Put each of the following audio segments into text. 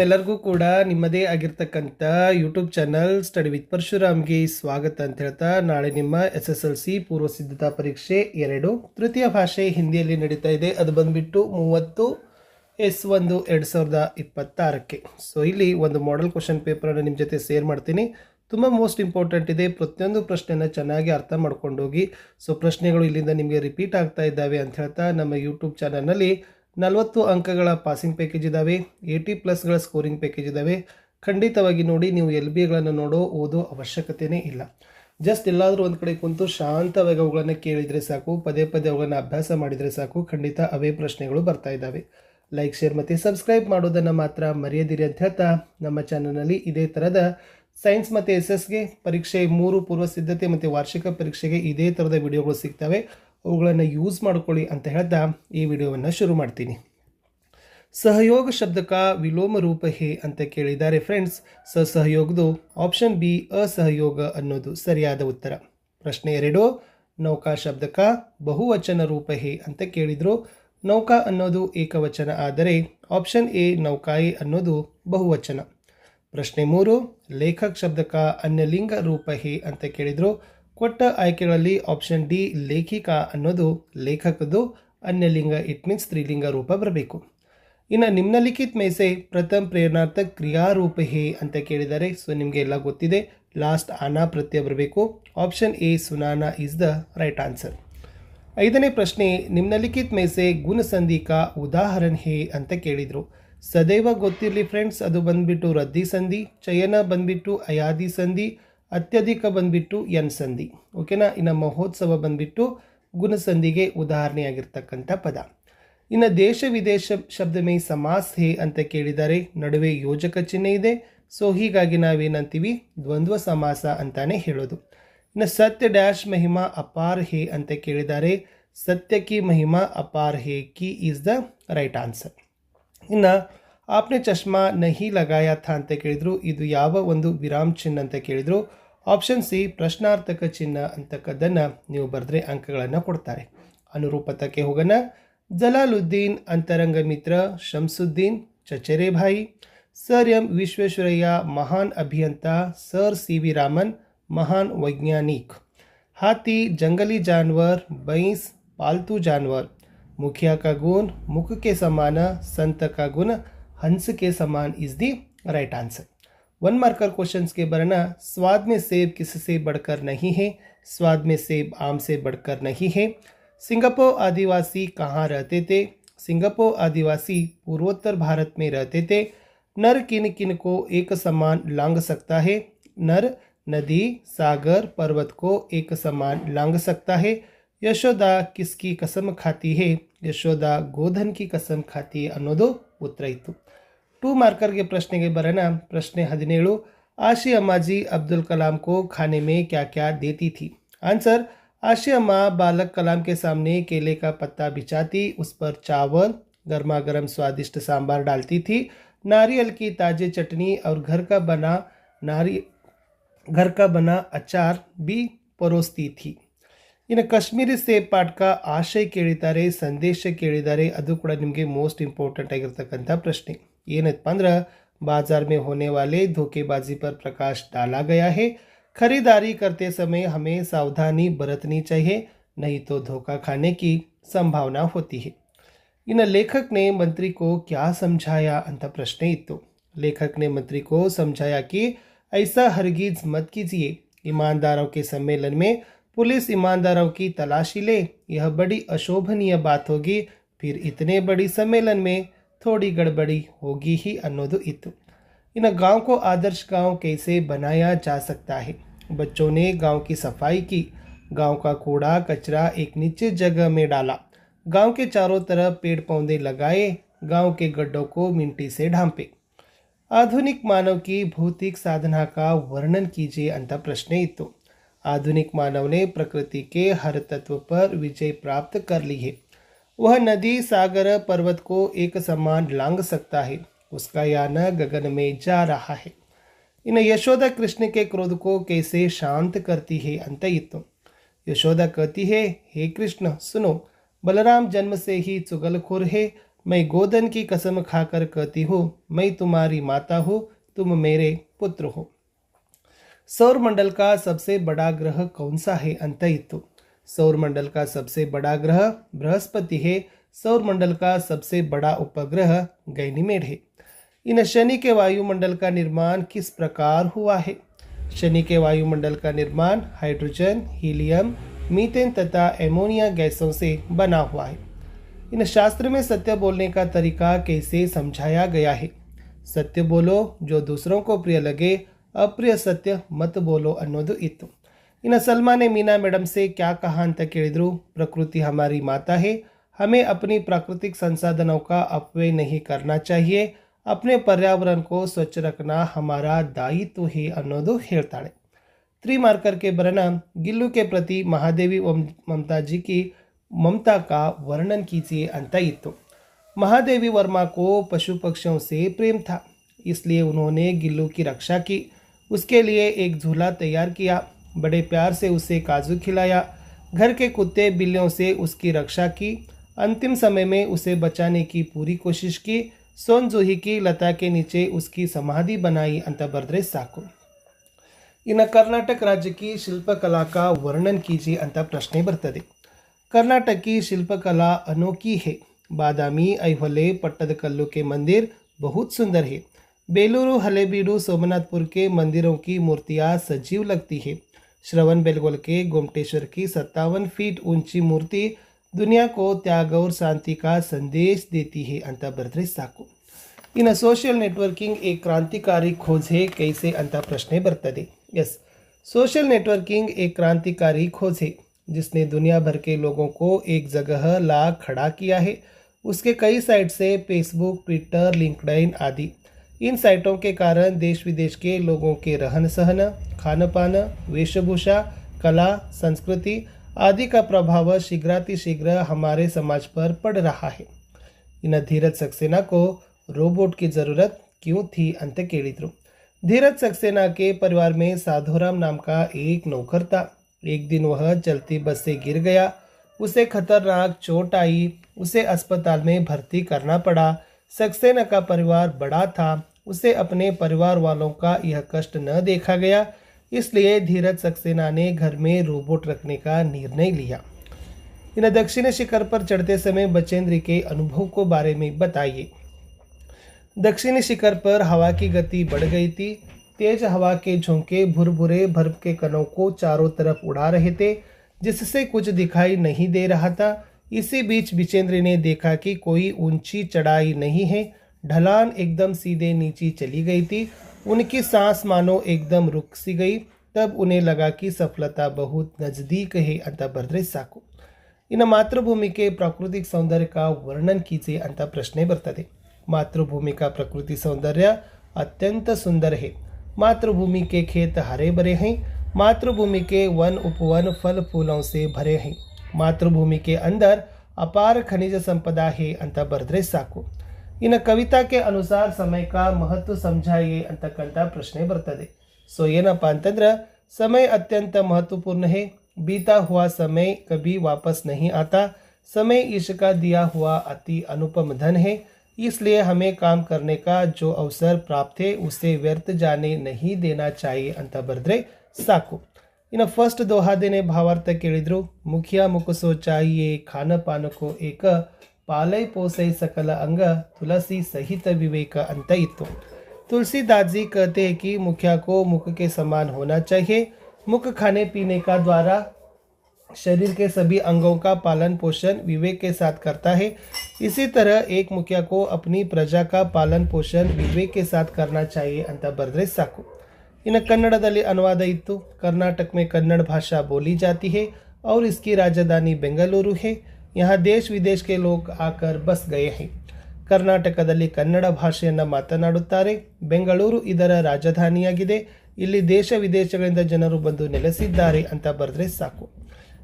ಎಲ್ಲರಿಗೂ ಕೂಡ ನಿಮ್ಮದೇ ಆಗಿರ್ತಕ್ಕಂಥ ಯೂಟ್ಯೂಬ್ ಚಾನಲ್ ಸ್ಟಡಿ ವಿತ್ ಪರಶುರಾಮ್ಗೆ ಸ್ವಾಗತ ಅಂತ ಹೇಳ್ತಾ, ನಾಳೆ ನಿಮ್ಮ SSLC ಪೂರ್ವ ಸಿದ್ಧತಾ ಪರೀಕ್ಷೆ 2 ತೃತೀಯ ಭಾಷೆ ಹಿಂದಿಯಲ್ಲಿ ನಡೀತಾ ಇದೆ. ಅದು ಬಂದ್ಬಿಟ್ಟು 30/1 2026ಕ್ಕೆ. ಸೊ ಇಲ್ಲಿ ಒಂದು ಮಾಡೆಲ್ ಕ್ವಶನ್ ಪೇಪರನ್ನು ನಿಮ್ಮ ಜೊತೆ ಶೇರ್ ಮಾಡ್ತೀನಿ. ತುಂಬ ಮೋಸ್ಟ್ ಇಂಪಾರ್ಟೆಂಟ್ ಇದೆ. ಪ್ರತಿಯೊಂದು ಪ್ರಶ್ನೆನ ಚೆನ್ನಾಗಿ ಅರ್ಥ ಮಾಡ್ಕೊಂಡು ಹೋಗಿ. ಸೊ ಪ್ರಶ್ನೆಗಳು ಇಲ್ಲಿಂದ ನಿಮಗೆ ರಿಪೀಟ್ ಆಗ್ತಾ ಇದ್ದಾವೆ ಅಂತ ಹೇಳ್ತಾ, ನಮ್ಮ ಯೂಟ್ಯೂಬ್ ಚಾನಲ್ನಲ್ಲಿ 40 ಅಂಕಗಳ ಪಾಸಿಂಗ್ ಪ್ಯಾಕೇಜ್ ಇದ್ದಾವೆ, 80+ಗಳ ಸ್ಕೋರಿಂಗ್ ಪ್ಯಾಕೇಜ್ ಇದ್ದಾವೆ. ಖಂಡಿತವಾಗಿ ನೋಡಿ. ನೀವು LBಗಳನ್ನು ಓದೋ ಅವಶ್ಯಕತೆಯೇ ಇಲ್ಲ. ಜಸ್ಟ್ ಎಲ್ಲಾದರೂ ಒಂದು ಕಡೆ ಕುಂತು ಶಾಂತವಾಗಿ ಅವುಗಳನ್ನು ಕೇಳಿದರೆ ಸಾಕು, ಪದೇ ಪದೇ ಅವುಗಳನ್ನು ಅಭ್ಯಾಸ ಮಾಡಿದರೆ ಸಾಕು, ಖಂಡಿತ ಅವೇ ಪ್ರಶ್ನೆಗಳು ಬರ್ತಾ ಇದ್ದಾವೆ. ಲೈಕ್, ಶೇರ್ ಮತ್ತು ಸಬ್ಸ್ಕ್ರೈಬ್ ಮಾಡೋದನ್ನು ಮಾತ್ರ ಮರೆಯದಿರಿ ಅಂತ ಹೇಳ್ತಾ, ನಮ್ಮ ಚಾನಲ್ನಲ್ಲಿ ಇದೇ ಥರದ ಸೈನ್ಸ್ ಮತ್ತು SSಗೆ ಪರೀಕ್ಷೆ 3 ಪೂರ್ವ ಸಿದ್ಧತೆ ಮತ್ತು ವಾರ್ಷಿಕ ಪರೀಕ್ಷೆಗೆ ಇದೇ ಥರದ ವಿಡಿಯೋಗಳು ಸಿಗ್ತವೆ. ಅವುಗಳನ್ನು ಯೂಸ್ ಮಾಡ್ಕೊಳ್ಳಿ ಅಂತ ಹೇಳ್ತಾ ಈ ವಿಡಿಯೋವನ್ನು ಶುರು ಮಾಡ್ತೀನಿ. ಸಹಯೋಗ ಶಬ್ದಕ ವಿಲೋಮ ರೂಪ ಹೇ ಅಂತ ಕೇಳಿದ್ದಾರೆ ಫ್ರೆಂಡ್ಸ್. ಸಹಯೋಗದು ಆಪ್ಷನ್ ಬಿ ಅಸಹಯೋಗ ಅನ್ನೋದು ಸರಿಯಾದ ಉತ್ತರ. ಪ್ರಶ್ನೆ 2, ನೌಕಾ ಶಬ್ದಕ ಬಹುವಚನ ರೂಪ ಹೇ ಅಂತ ಕೇಳಿದ್ರು. ನೌಕಾ ಅನ್ನೋದು ಏಕವಚನ ಆದರೆ ಆಪ್ಷನ್ ಎ ನೌಕಾಯಿ ಅನ್ನೋದು ಬಹುವಚನ. ಪ್ರಶ್ನೆ 3, ಲೇಖಕ್ ಶಬ್ದಕ ಅನ್ಯಲಿಂಗ ರೂಪ ಹೇ ಅಂತ ಕೇಳಿದ್ರು. ಕೊಟ್ಟ ಆಯ್ಕೆಗಳಲ್ಲಿ ಆಪ್ಷನ್ ಡಿ ಲೇಖಿಕಾ ಅನ್ನೋದು ಲೇಖಕದು ಅನ್ಯಲಿಂಗ, ಇಟ್ ಮೀನ್ಸ್ ಸ್ತ್ರೀಲಿಂಗ ರೂಪ ಬರಬೇಕು. ಇನ್ನು ನಿಮ್ನಲಿಖಿತ್ ಮೇಸೆ ಪ್ರಥಮ ಪ್ರೇರಣಾರ್ಥಕ್ ಕ್ರಿಯಾರೂಪ ಹೇ ಅಂತ ಕೇಳಿದ್ದಾರೆ. ಸೊ ನಿಮಗೆ ಎಲ್ಲ ಗೊತ್ತಿದೆ, ಲಾಸ್ಟ್ ಆನಾ ಪ್ರತ್ಯಯ ಬರಬೇಕು. ಆಪ್ಷನ್ ಎ ಸುನಾನಾ ಈಸ್ ದ ರೈಟ್ ಆನ್ಸರ್. 5ನೇ ಪ್ರಶ್ನೆ, ನಿಮ್ನಲಿಖಿತ್ ಮೇಸೆ ಗುಣ ಸಂಧಿ ಕಾ ಉದಾಹರಣೆ ಹೇ ಅಂತ ಕೇಳಿದರು. ಸದೈವ ಗೊತ್ತಿರಲಿ ಫ್ರೆಂಡ್ಸ್, ಅದು ಬಂದ್ಬಿಟ್ಟು ರದ್ದಿ ಸಂಧಿ. ಚಯನ ಬಂದ್ಬಿಟ್ಟು ಅಯಾದಿ ಸಂಧಿ. ಅತ್ಯಧಿಕ ಬಂದ್ಬಿಟ್ಟು ಎನ್ ಸಂಧಿ. ಓಕೆನಾ. ಇನ್ನು ಮಹೋತ್ಸವ ಬಂದ್ಬಿಟ್ಟು ಗುಣಸಂಧಿಗೆ ಉದಾಹರಣೆಯಾಗಿರ್ತಕ್ಕಂಥ ಪದ. ಇನ್ನು ದೇಶ ವಿದೇಶ ಶಬ್ದ ಮೇ ಸಮಾಸ್ ಹೇ ಅಂತ ಕೇಳಿದ್ದಾರೆ. ನಡುವೆ ಯೋಜಕ ಚಿಹ್ನೆ ಇದೆ. ಸೊ ಹೀಗಾಗಿ ನಾವೇನಂತೀವಿ, ದ್ವಂದ್ವ ಸಮಾಸ ಅಂತಾನೆ ಹೇಳೋದು. ಇನ್ನು ಸತ್ಯ ಡ್ಯಾಶ್ ಮಹಿಮಾ ಅಪಾರ್ ಹೇ ಅಂತ ಕೇಳಿದ್ದಾರೆ. ಸತ್ಯ ಕಿ ಮಹಿಮಾ ಅಪಾರ್ ಹೇ ಕಿ ಈಸ್ ದ ರೈಟ್ ಆನ್ಸರ್. ಇನ್ನು ಆಪ್ನೆ ಚಶ್ಮಾ ನಹಿ ಲಗಾಯ ಥಾ ಅಂತ ಕೇಳಿದ್ರು. ಇದು ಯಾವ ಒಂದು ವಿರಾಮ್ ಚಿಹ್ನ ಅಂತ ಕೇಳಿದ್ರು. ಆಪ್ಷನ್ ಸಿ ಪ್ರಶ್ನಾರ್ಥಕ ಚಿಹ್ನ ಅಂತಕ್ಕದ್ದನ್ನು ನೀವು ಬರೆದ್ರೆ ಅಂಕಗಳನ್ನು ಕೊಡ್ತಾರೆ. ಅನುರೂಪತಕ್ಕೆ ಹೋಗೋಣ. ಜಲಾಲುದ್ದೀನ್ ಅಂತರಂಗ ಮಿತ್ರ ಶಂಸುದ್ದೀನ್ ಚಚರೆ ಭಾಯಿ. ಸರ್ ಎಂ ವಿಶ್ವೇಶ್ವರಯ್ಯ ಮಹಾನ್ ಅಭಿಯಂತ. Sir CV. ರಾಮನ್ महान वैज्ञानिक. हाथी जंगली जानवर, भैंस पालतू जानवर. मुखिया का गुण मुख के समान, संत का गुण हंस के समान is the right answer. 1 marker questions के बरना. स्वाद में सेब किससे बढ़कर नहीं है. स्वाद में सेब आम से बढ़कर नहीं है. सिंगापुर आदिवासी कहाँ रहते थे. सिंगापुर आदिवासी पूर्वोत्तर भारत में रहते थे. नर किन किन को एक समान लांग सकता है. नर नदी सागर पर्वत को एक समान लांग सकता है. यशोदा किसकी कसम खाती है. यशोदा गोधन की कसम खाती है ಅನ್ನೋದು ಉತ್ತರ ಇತ್ತು. 2 ಮಾರ್ಕರ್ಗೆ ಪ್ರಶ್ನೆಗೆ ಬರೋಣ. ಪ್ರಶ್ನೆ 17, आशी अम्मा जी अब्दुल कलाम को खाने में क्या क्या देती थी. आंसर, आशी अम्मा बालक कलाम के सामने केले का पत्ता बिछाती, उस पर चावल गर्मा गर्म स्वादिष्ट सांभर डालती थी, नारियल की ताज़ी चटनी और घर का बना अचार भी परोसती थी. ಇನ್ನು ಕಾಶ್ಮೀರಿ ಸೇಬ್ ಪಾಠಕ ಆಶಯ ಕೇಳಿದ್ದಾರೆ, ಸಂದೇಶ ಕೇಳಿದ್ದಾರೆ. ಅದು ಕೂಡ ನಿಮಗೆ ಮೋಸ್ಟ್ ಇಂಪಾರ್ಟೆಂಟ್ ಆಗಿರ್ತಕ್ಕಂಥ ಪ್ರಶ್ನೆ. ಏನಪ್ಪ ಅಂದ್ರೆ, बाजार में होने वाले धोखेबाजी पर प्रकाश डाला गया है. खरीदारी करते समय हमें सावधानी बरतनी चाहिए, नहीं तो धोखा खाने की संभावना होती है. ಇನ್ನು लेखक ने मंत्री को क्या समझाया ಅಂತ ಪ್ರಶ್ನೆ ಇತ್ತು. लेखक ने मंत्री को समझाया कि ऐसा हरगिज मत कीजिए. ईमानदारों के सम्मेलन में पुलिस ईमानदारों की तलाशी ले, यह बड़ी अशोभनीय बात होगी. फिर इतने बड़ी सम्मेलन में थोड़ी गड़बड़ी होगी ही ಅನ್ನೋದು ಇತ್ತು. इन गांव को आदर्श गांव कैसे बनाया जा सकता है. बच्चों ने गांव की सफाई की. गांव का कूड़ा कचरा एक निश्चित जगह में डाला. गांव के चारों तरफ पेड़ पौधे लगाए. गांव के गड्ढों को मिट्टी से ढांपे. आधुनिक मानव की भौतिक साधना का वर्णन कीजिए ಅಂತ ಪ್ರಶ್ನೆ ಇತ್ತು. आधुनिक मानव ने प्रकृति के हर तत्व पर विजय प्राप्त कर ली है. वह नदी सागर पर्वत को एक समान लांग सकता है. उसका यान गगन में जा रहा है. इन्हें यशोदा कृष्ण के क्रोध को कैसे शांत करती है ಅಂತ ಇತ್ತು. यशोदा कहती है, हे कृष्ण सुनो, बलराम जन्म से ही चुगलखोर है. मैं गोधन की कसम खाकर कहती हूँ, मैं तुम्हारी माता हूँ, तुम मेरे पुत्र हो। सौर मंडल का सबसे बड़ा ग्रह कौन सा है अंत इत्तु। सौर मंडल का सबसे बड़ा ग्रह बृहस्पति है। सौर मंडल का सबसे बड़ा उपग्रह गैनीमेड है। इन शनि के वायुमंडल का निर्माण किस प्रकार हुआ है। शनि के वायुमंडल का निर्माण हाइड्रोजन, हीलियम, मीथेन तथा एमोनिया गैसों से बना हुआ है। इन शास्त्र में सत्य बोलने का तरीका कैसे समझाया गया है। सत्य बोलो जो दूसरों को प्रिय लगे, अप्रिय सत्य मत बोलो अन्नोदु इत्तु। इन सलमा ने मीना मैडम से क्या कहा अंत केಳಿದ್ರು। प्रकृति हमारी माता है, हमें अपनी प्राकृतिक संसाधनों का अपव्यय नहीं करना चाहिए, अपने पर्यावरण को स्वच्छ रखना हमारा दायित्व है अन्नोदु ಹೇಳ್ತಾಳೆ। त्रिमार्कर के वर्णन गिल्लू के प्रति महादेवी ममता जी की ममता का वर्णन कीजिए अंत इत्तु। महादेवी वर्मा को पशु पक्षियों से प्रेम था, इसलिए उन्होंने गिल्लू की रक्षा की। उसके लिए एक झूला तैयार किया, बड़े प्यार से उसे काजू खिलाया, घर के कुत्ते बिल्लियों से उसकी रक्षा की। अंतिम समय में उसे बचाने की पूरी कोशिश की। सोनजूही की लता के नीचे उसकी समाधि बनाई अंत बर्द्रे साಕು। इन कर्नाटक राज्य की शिल्पकला का वर्णन कीजिए अंत प्रश्ने बರ್ತದೆ। कर्नाटक की शिल्पकला अनोखी है। बादामी, ऐहोले, पट्टदकल्लु के मंदिर बहुत सुंदर है। बेलूरू, हलेबीडू, सोमनाथपुर के मंदिरों की मूर्तियाँ सजीव लगती है। श्रवण बेलगोल के गोमटेश्वर की 57 फीट ऊंची मूर्ति दुनिया को त्याग और शांति का संदेश देती है अंत बर्द्रे साಕು। इन सोशल नेटवर्किंग एक क्रांतिकारी खोज है कैसे अंत प्रश्ने बರ್ತದೆ। यस, सोशल नेटवर्किंग एक क्रांतिकारी खोज है जिसने दुनिया भर के लोगों को एक जगह ला खड़ा किया है। उसके कई साइट से फेसबुक, ट्विटर, लिंक्डइन आदि। इन साइटों के कारण देश विदेश के लोगों के रहन सहन, खान पान, वेशभूषा, कला, संस्कृति आदि का प्रभाव शीघ्रातिशीघ्र हमारे समाज पर पड़ रहा है। इन धीरज सक्सेना को रोबोट की ज़रूरत क्यों थी अंत ಕೇಳಿದ್ರು। धीरज सक्सेना के परिवार में साधुराम नाम का एक नौकर था। एक दिन वह चलती बस से गिर गया, उसे खतरनाक चोट आई, उसे अस्पताल में भर्ती करना पड़ा। सक्सेना का परिवार बड़ा था, उसे अपने परिवार वालों का यह कष्ट न देखा गया, इसलिए धीरज सक्सेना ने घर में रोबोट रखने का निर्णय लिया। इन दक्षिणी शिखर पर चढ़ते समय बचेंद्री के अनुभव को बारे में बताइए। दक्षिणी शिखर पर हवा की गति बढ़ गई थी। तेज हवा के झोंके भुरभुरे बर्फ के कणों को चारों तरफ उड़ा रहे थे, जिससे कुछ दिखाई नहीं दे रहा था। इसी बीच बिचेंद्री ने देखा कि कोई ऊंची चढ़ाई नहीं है, ढलान एकदम सीधे नीचे चली गई थी। उनकी सांस मानो एकदम रुक सी गई। तब उन्हें लगा कि सफलता बहुत नजदीक है अंत बर्द्रे साಕು। इन मातृभूमि के प्राकृतिक सौंदर्य का वर्णन कीजिए अंत प्रश्ने बರ್ತದೆ। मातृभूमि का प्रकृति सौंदर्य अत्यंत सुंदर है। मातृभूमि के खेत हरे भरे हैं। मातृभूमि के वन उपवन फल फूलों से भरे हैं। मातृभूमि के अंदर अपार खनिज संपदा है अंत बर्द्रे साಕು। इन कविता के अनुसार समय का महत्व समझाइए ಅಂತಕ್ಕಂಥ ಪ್ರಶ್ನೆ ಬರ್ತದೆ। ಸೊ ಏನಪ್ಪಾ ಅಂತಂದ್ರೆ समय अत्यंत महत्वपूर्ण है। बीता हुआ समय कभी वापस नहीं आता। समय ईश्वर का दिया हुआ अति अनुपम धन है, इसलिए हमें काम करने का जो अवसर प्राप्त है उसे व्यर्थ जाने नहीं देना चाहिए ಅಂತ ಬರೆದ್ರೆ ಸಾಕು। ಇನ್ನು ಫಸ್ಟ್ ದೋಹಾದೇನೆ ಭಾವಾರ್ಥ ಕೇಳಿದ್ರು। ಮುಖಿಯ ಮುಖಸೋ ಚಾಹಿಯೇ ಖಾನ ಪಾನಕೋ ಏಕ पालय पोसय सकल अंग तुलसी सहित विवेक अंत इत्तु। तुलसीदास जी कहते हैं कि मुखिया को मुख के समान होना चाहिए। मुख खाने पीने का द्वारा शरीर के सभी अंगों का पालन पोषण विवेक के साथ करता है। इसी तरह एक मुखिया को अपनी प्रजा का पालन पोषण विवेक के साथ करना चाहिए ಅಂತ ಬರೆದ್ರೆ ಸಾಕು। इन कन्नड़ದಲ್ಲಿ अनुवाद इत्तु। कर्नाटक में कन्नड़ भाषा बोली जाती है और इसकी राजधानी बेंगलुरु है। यहाँ देश विदेश के लोग आकर बस गए हैं। ಕರ್ನಾಟಕದಲ್ಲಿ ಕನ್ನಡ ಭಾಷೆಯನ್ನು ಮಾತನಾಡುತ್ತಾರೆ। ಬೆಂಗಳೂರು ಇದರ ರಾಜಧಾನಿಯಾಗಿದೆ। ಇಲ್ಲಿ ದೇಶ ವಿದೇಶಗಳಿಂದ ಜನರು ಬಂದು ನೆಲೆಸಿದ್ದಾರೆ ಅಂತ ಬರೆದ್ರೆ ಸಾಕು।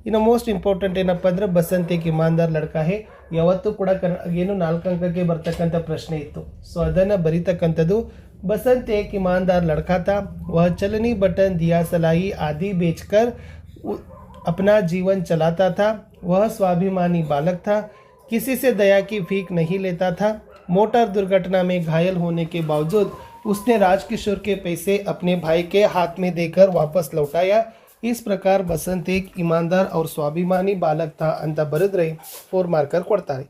ಇನ್ನು ಮೋಸ್ಟ್ ಇಂಪಾರ್ಟೆಂಟ್ ಏನಪ್ಪ ಅಂದರೆ ಬಸಂತ್ ಏಕ್ ಇಮಾನ್ದಾರ್ ಲಡ್ಕಾ ಹೇ, ಯಾವತ್ತೂ ಕೂಡ ಏನು 4 ಅಂಕಕ್ಕೆ ಬರ್ತಕ್ಕಂಥ ಪ್ರಶ್ನೆ ಇತ್ತು। ಸೊ ಅದನ್ನು ಬರೀತಕ್ಕಂಥದ್ದು बसंत एक ईमानदार लड़का था। वह चलनी बटन दिया सलाई आदि बेचकर अपना जीवन चलाता था। वह स्वाभिमानी बालक था। किसी से दया की भीख नहीं लेता था। मोटर दुर्घटना में घायल होने के बावजूद उसने राजकिशोर के पैसे अपने भाई के हाथ में देकर वापस लौटाया। इस प्रकार बसंत एक ईमानदार और स्वाभिमानी बालक था ಅಂತ ಬರೆದ್ರೆ 4 ಮಾರ್ಕರ್ ಕೊಡ್ತಾರೆ।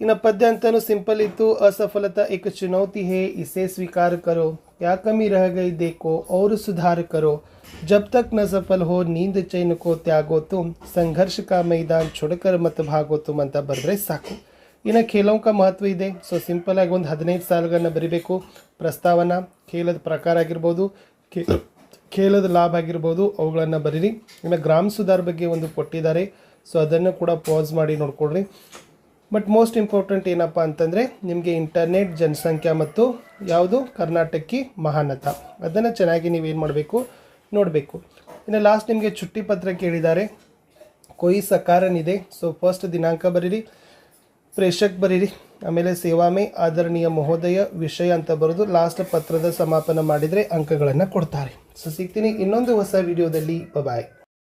ಇನ್ನು पद्य अंतनु सिंपल इतु। असफलता एक चुनौती है, इसे स्वीकार करो। क्या कमी रह गई देखो और सुधार करो। जब तक न सफल हो नींद चैन को त्यागो तुम। संघर्ष का मैदान छोड़कर मत भागो तुम ಅಂತ ಬರೆದ್ರೆ ಸಾಕು। ಇನ್ನು ಖೇಲೋं का महत्व ಇದೆ। ಸೊ ಸಿಂಪಲ್ ಆಗಿ ಒಂದು 15 ಸಾಲುಗಳನ್ನ ಬರಿಬೇಕು। ಪ್ರಸ್ತಾವನಾ, ಖೇಲದ ಪ್ರಕಾರ ಆಗಿರ್ಬೋದು, ಖೇಲದ ಲಾಭ ಆಗಿರ್ಬೋದು, ಅವುಗಳನ್ನು ಬರೀರಿ। ಇನ್ನು ಗ್ರಾಮ ಸುಧಾರ್ ಬಗ್ಗೆ ಒಂದು ಕೊಟ್ಟಿದ್ದಾರೆ, ಸೊ ಅದನ್ನು ಕೂಡ ಪಾಸ್ ಮಾಡಿ ನೋಡ್ಕೊಳ್ರಿ। ಬಟ್ ಮೋಸ್ಟ್ ಇಂಪಾರ್ಟೆಂಟ್ ಏನಪ್ಪ ಅಂತಂದರೆ ನಿಮಗೆ ಇಂಟರ್ನೆಟ್, ಜನಸಂಖ್ಯಾ ಮತ್ತು ಯಾವುದು ಕರ್ನಾಟಕಿ ಮಹಾನತ, ಅದನ್ನು ಚೆನ್ನಾಗಿ ನೀವೇನು ಮಾಡಬೇಕು ನೋಡಬೇಕು। ಇನ್ನು ಲಾಸ್ಟ್ ನಿಮಗೆ ಚುಟ್ಟಿ ಪತ್ರ ಕೇಳಿದ್ದಾರೆ, ಕೊಯ್ ಸಕಾರನ್ ಇದೆ। ಸೊ ಫಸ್ಟ್ ದಿನಾಂಕ ಬರೀರಿ, ಪ್ರೇಷಕ್ ಬರೀರಿ, ಆಮೇಲೆ ಸೇವಾಮೆ ಆದರಣೀಯ ಮಹೋದಯ ವಿಷಯ ಅಂತ ಬರೋದು ಲಾಸ್ಟ್ ಪತ್ರದ ಸಮಾಪನ ಮಾಡಿದರೆ ಅಂಕಗಳನ್ನು ಕೊಡ್ತಾರೆ। ಸೊ ಸಿಗ್ತೀನಿ ಇನ್ನೊಂದು ಹೊಸ ವಿಡಿಯೋದಲ್ಲಿ, ಬಾಯ್।